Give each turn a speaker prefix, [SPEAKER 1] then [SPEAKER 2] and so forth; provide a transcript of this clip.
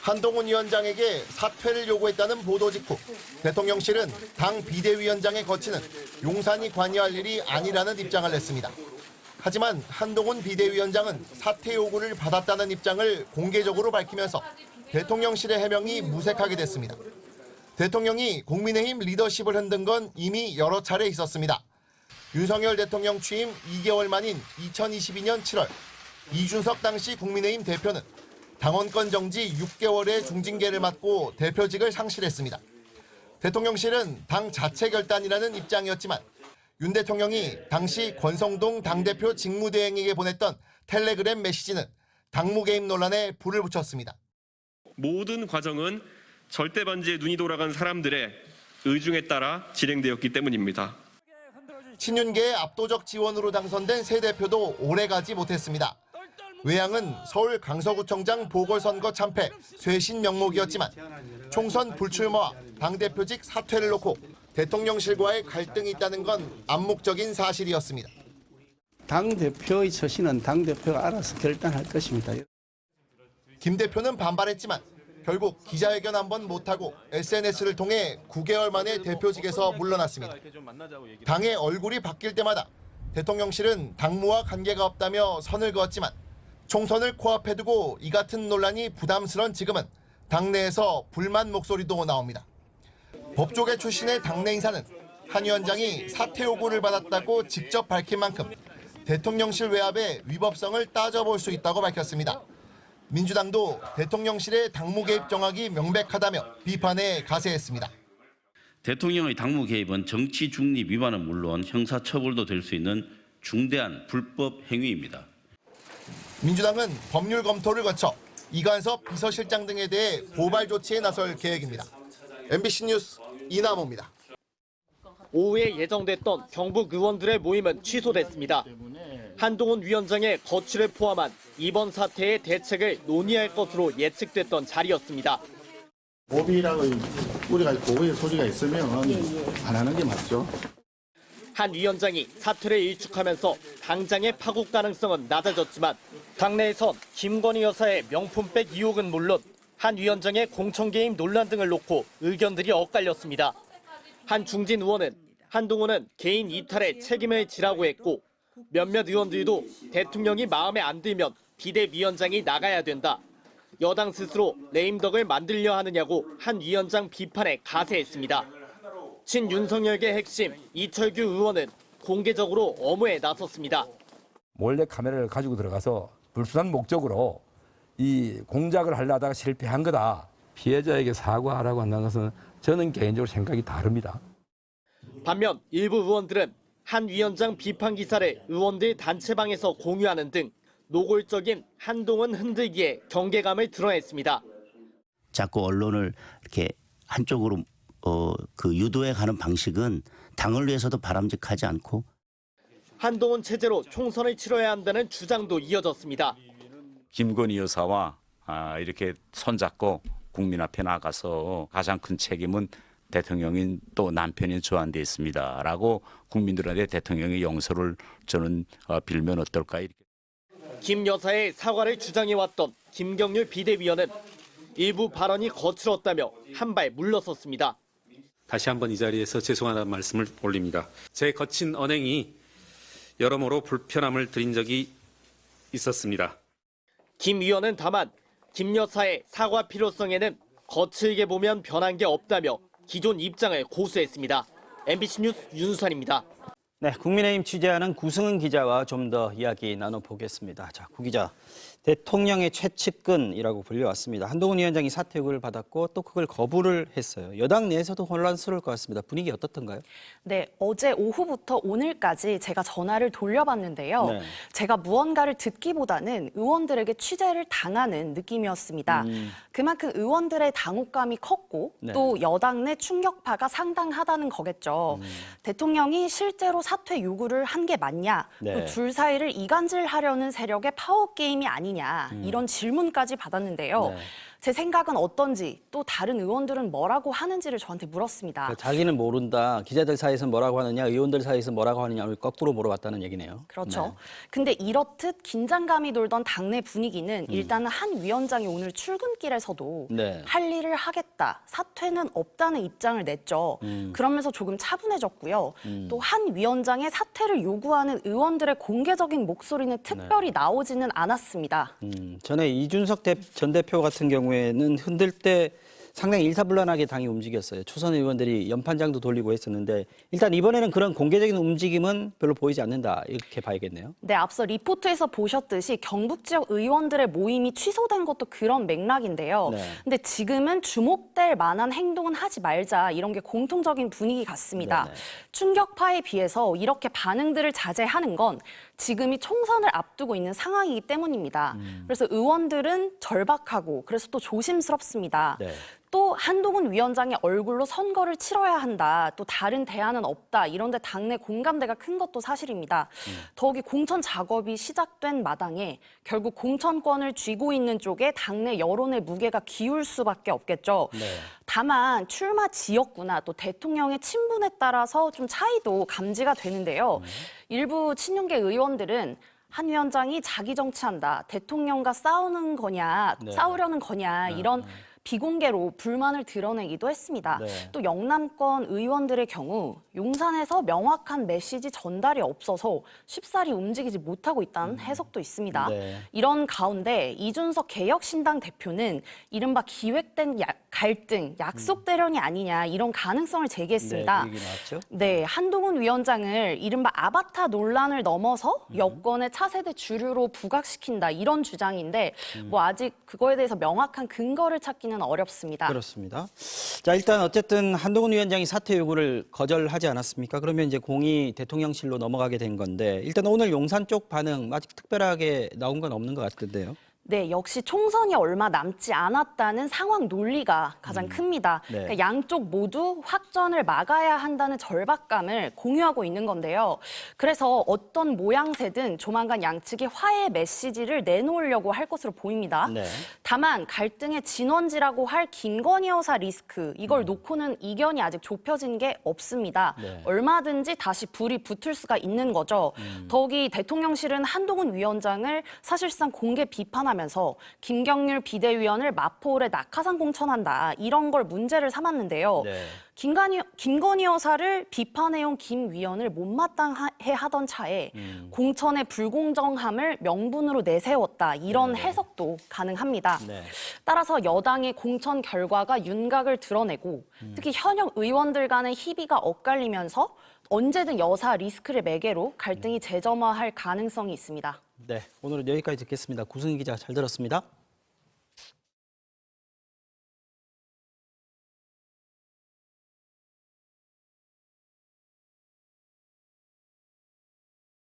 [SPEAKER 1] 한동훈 위원장에게 사퇴를 요구했다는 보도 직후 대통령실은 당 비대위원장에 거치는 용산이 관여할 일이 아니라는 입장을 냈습니다. 하지만 한동훈 비대위원장은 사퇴 요구를 받았다는 입장을 공개적으로 밝히면서 대통령실의 해명이 무색하게 됐습니다. 대통령이 국민의힘 리더십을 흔든 건 이미 여러 차례 있었습니다. 윤석열 대통령 취임 2개월 만인 2022년 7월 이준석 당시 국민의힘 대표는 당원권 정지 6개월의 중징계를 맞고 대표직을 상실했습니다. 대통령실은 당 자체 결단이라는 입장이었지만 윤 대통령이 당시 권성동 당대표 직무대행에게 보냈던 텔레그램 메시지는 당무 개입 논란에 불을 붙였습니다.
[SPEAKER 2] 모든 과정은 절대 반지에 눈이 돌아간 사람들의 의중에 따라 진행되었기 때문입니다.
[SPEAKER 1] 친윤계의 압도적 지원으로 당선된 새 대표도 오래가지 못했습니다. 외양은 서울 강서구청장 보궐선거 참패, 쇄신 명목이었지만 총선 불출마와 당대표직 사퇴를 놓고 대통령실과의 갈등이 있다는 건 암묵적인 사실이었습니다.
[SPEAKER 3] 당대표의 처신은 당대표가 알아서 결단할 것입니다.
[SPEAKER 1] 김 대표는 반발했지만 결국 기자회견 한 번 못하고 SNS를 통해 9개월 만에 대표직에서 물러났습니다. 당의 얼굴이 바뀔 때마다 대통령실은 당무와 관계가 없다며 선을 그었지만 총선을 코앞에 두고 이 같은 논란이 부담스런 지금은 당내에서 불만 목소리도 나옵니다. 법조계 출신의 당내 인사는 한 위원장이 사퇴 요구를 받았다고 직접 밝힌 만큼 대통령실 외압의 위법성을 따져볼 수 있다고 밝혔습니다. 민주당도 대통령실의 당무 개입 정황이 명백하다며 비판에 가세했습니다.
[SPEAKER 4] 대통령의 당무 개입은 정치 중립 위반은 물론 형사처벌도 될 수 있는 중대한 불법 행위입니다.
[SPEAKER 1] 민주당은 법률 검토를 거쳐 이관섭 비서실장 등에 대해 고발 조치에 나설 계획입니다. MBC 뉴스 이남호입니다.
[SPEAKER 5] 오후에 예정됐던 경북 의원들의 모임은 취소됐습니다. 한동훈 위원장의 거취를 포함한 이번 사태의 대책을 논의할 것으로 예측됐던 자리였습니다.
[SPEAKER 6] 법이라의 우리가 고의의 소지가 있으면 안 하는 게 맞죠.
[SPEAKER 5] 한 위원장이 사퇴를 일축하면서 당장의 파국 가능성은 낮아졌지만 당내에선 김건희 여사의 명품백 의혹은 물론 한 위원장의 공천 개입 논란 등을 놓고 의견들이 엇갈렸습니다. 한 중진 의원은 한동훈은 개인 이탈에 책임을 지라고 했고 몇몇 의원들도 대통령이 마음에 안 들면 비대위원장이 나가야 된다. 여당 스스로 레임덕을 만들려 하느냐고 한 위원장 비판에 가세했습니다. 친윤석열계 핵심 이철규 의원은 공개적으로 엄호에 나섰습니다.
[SPEAKER 7] 몰래 카메라를 가지고 들어가서 불순한 목적으로 이 공작을 하려다가 실패한 거다. 피해자에게 사과하라고 한다는 것은 저는 개인적으로 생각이 다릅니다.
[SPEAKER 5] 반면 일부 의원들은 한 위원장 비판 기사를 의원들 단체방에서 공유하는 등 노골적인 한동훈 흔들기에 경계감을 드러냈습니다.
[SPEAKER 8] 자꾸 언론을 이렇게 한쪽으로 유도해 가는 방식은 당을 위해서도 바람직하지 않고
[SPEAKER 5] 한동훈 체제로 총선을 치러야 한다는 주장도 이어졌습니다.
[SPEAKER 9] 김건희 여사와 이렇게 손잡고 국민 앞에 나가서 가장 큰 책임은 대통령인 또 남편인 저한테 있습니다라고 국민들한테 대통령의 용서를 저는 빌면 어떨까.
[SPEAKER 5] 김 여사의 사과를 주장해왔던 김경률 비대위원은 일부 발언이 거칠었다며 한 발 물러섰습니다.
[SPEAKER 10] 다시 한번 이 자리에서 죄송하다는 말씀을 올립니다. 제 거친 언행이 여러모로 불편함을 드린 적이 있었습니다.
[SPEAKER 5] 김 의원은 다만 김 여사의 사과 필요성에는 거칠게 보면 변한 게 없다며 기존 입장을 고수했습니다. MBC 뉴스 윤수환입니다.
[SPEAKER 11] 네, 국민의힘 취재하는 구승은 기자와 좀 더 이야기 나눠보겠습니다. 자, 구 기자, 대통령의 최측근이라고 불려왔습니다. 한동훈 위원장이 사퇴 요구를 받았고 또 그걸 거부를 했어요. 여당 내에서도 혼란스러울 것 같습니다. 분위기 어떻던가요?
[SPEAKER 12] 네, 어제 오후부터 오늘까지 제가 전화를 돌려봤는데요. 네. 제가 무언가를 듣기보다는 의원들에게 취재를 당하는 느낌이었습니다. 그만큼 의원들의 당혹감이 컸고 네. 또 여당 내 충격파가 상당하다는 거겠죠. 대통령이 실제로 사퇴 요구를 한 게 맞냐, 네. 또 둘 사이를 이간질하려는 세력의 파워 게임이 아니냐. 아니냐 이런 질문까지 받았는데요.
[SPEAKER 11] 네.
[SPEAKER 12] 제 생각은 어떤지 또 다른 의원들은 뭐라고 하는지를 저한테 물었습니다.
[SPEAKER 11] 그러니까 자기는 모른다. 기자들 사이에서 뭐라고 하느냐, 의원들 사이에서 뭐라고 하느냐를 거꾸로 물어봤다는 얘기네요.
[SPEAKER 12] 그렇죠.
[SPEAKER 11] 네.
[SPEAKER 12] 근데 이렇듯 긴장감이 돌던 당내 분위기는 일단은 한 위원장이 오늘 출근길에서도
[SPEAKER 11] 네.
[SPEAKER 12] 할 일을 하겠다, 사퇴는 없다는 입장을 냈죠. 그러면서 조금 차분해졌고요. 또 한 위원장의 사퇴를 요구하는 의원들의 공개적인 목소리는 특별히 나오지는 않았습니다.
[SPEAKER 11] 전에 이준석 전 대표 같은 경우에는 흔들 때 상당히 일사불란하게 당이 움직였어요. 초선 의원들이 연판장도 돌리고 했었는데 일단 이번에는 그런 공개적인 움직임은 별로 보이지 않는다 이렇게 봐야겠네요.
[SPEAKER 12] 네, 앞서 리포트에서 보셨듯이 경북 지역 의원들의 모임이 취소된 것도 그런 맥락인데요.
[SPEAKER 11] 네.
[SPEAKER 12] 근데 지금은 주목될 만한 행동은 하지 말자 이런 게 공통적인 분위기 같습니다.
[SPEAKER 11] 네네.
[SPEAKER 12] 충격파에 비해서 이렇게 반응들을 자제하는 건 지금이 총선을 앞두고 있는 상황이기 때문입니다. 그래서 의원들은 절박하고 그래서 또 조심스럽습니다.
[SPEAKER 11] 네.
[SPEAKER 12] 또 한동훈 위원장의 얼굴로 선거를 치러야 한다. 또 다른 대안은 없다. 이런데 당내 공감대가 큰 것도 사실입니다. 더욱이 공천 작업이 시작된 마당에 결국 공천권을 쥐고 있는 쪽에 당내 여론의 무게가 기울 수밖에 없겠죠.
[SPEAKER 11] 네.
[SPEAKER 12] 다만 출마 지역구나 또 대통령의 친분에 따라서 좀 차이도 감지가 되는데요. 일부 친윤계 의원들은 한 위원장이 자기 정치한다, 대통령과 싸우는 거냐,
[SPEAKER 11] 네.
[SPEAKER 12] 싸우려는 거냐 이런 비공개로 불만을 드러내기도 했습니다.
[SPEAKER 11] 네.
[SPEAKER 12] 또 영남권 의원들의 경우 용산에서 명확한 메시지 전달이 없어서 쉽사리 움직이지 못하고 있다는 해석도 있습니다.
[SPEAKER 11] 네.
[SPEAKER 12] 이런 가운데 이준석 개혁신당 대표는 이른바 기획된 갈등, 약속 대련이 아니냐 이런 가능성을 제기했습니다.
[SPEAKER 11] 네, 그 얘기 나왔죠.
[SPEAKER 12] 네, 한동훈 위원장을 이른바 아바타 논란을 넘어서 여권의 차세대 주류로 부각시킨다 이런 주장인데 뭐 아직 그거에 대해서 명확한 근거를 찾기는 어렵습니다.
[SPEAKER 11] 그렇습니다. 자, 일단 어쨌든 한동훈 위원장이 사퇴 요구를 거절하지 않았습니까? 그러면 이제 공이 대통령실로 넘어가게 된 건데 일단 오늘 용산 쪽 반응 아직 특별하게 나온 건 없는 것 같은데요.
[SPEAKER 12] 네, 역시 총선이 얼마 남지 않았다는 상황 논리가 가장 큽니다.
[SPEAKER 11] 네.
[SPEAKER 12] 그러니까 양쪽 모두 확전을 막아야 한다는 절박감을 공유하고 있는 건데요. 그래서 어떤 모양새든 조만간 양측이 화해 메시지를 내놓으려고 할 것으로 보입니다.
[SPEAKER 11] 네.
[SPEAKER 12] 다만 갈등의 진원지라고 할 김건희 여사 리스크, 이걸 놓고는 이견이 아직 좁혀진 게 없습니다.
[SPEAKER 11] 네.
[SPEAKER 12] 얼마든지 다시 불이 붙을 수가 있는 거죠. 더욱이 대통령실은 한동훈 위원장을 사실상 공개 비판하면서 김경률 비대위원을 마포울에 낙하산 공천한다 이런 걸 문제를 삼았는데요.
[SPEAKER 11] 네.
[SPEAKER 12] 김건희 여사를 비판해온 김 위원을 못마땅해 하던 차에 공천의 불공정함을 명분으로 내세웠다 이런 해석도 가능합니다.
[SPEAKER 11] 네.
[SPEAKER 12] 따라서 여당의 공천 결과가 윤곽을 드러내고 특히 현역 의원들 간의 희비가 엇갈리면서 언제든 여사 리스크를 매개로 갈등이 재점화할 가능성이 있습니다.
[SPEAKER 11] 네, 오늘은 여기까지 듣겠습니다. 구승희 기자 잘 들었습니다.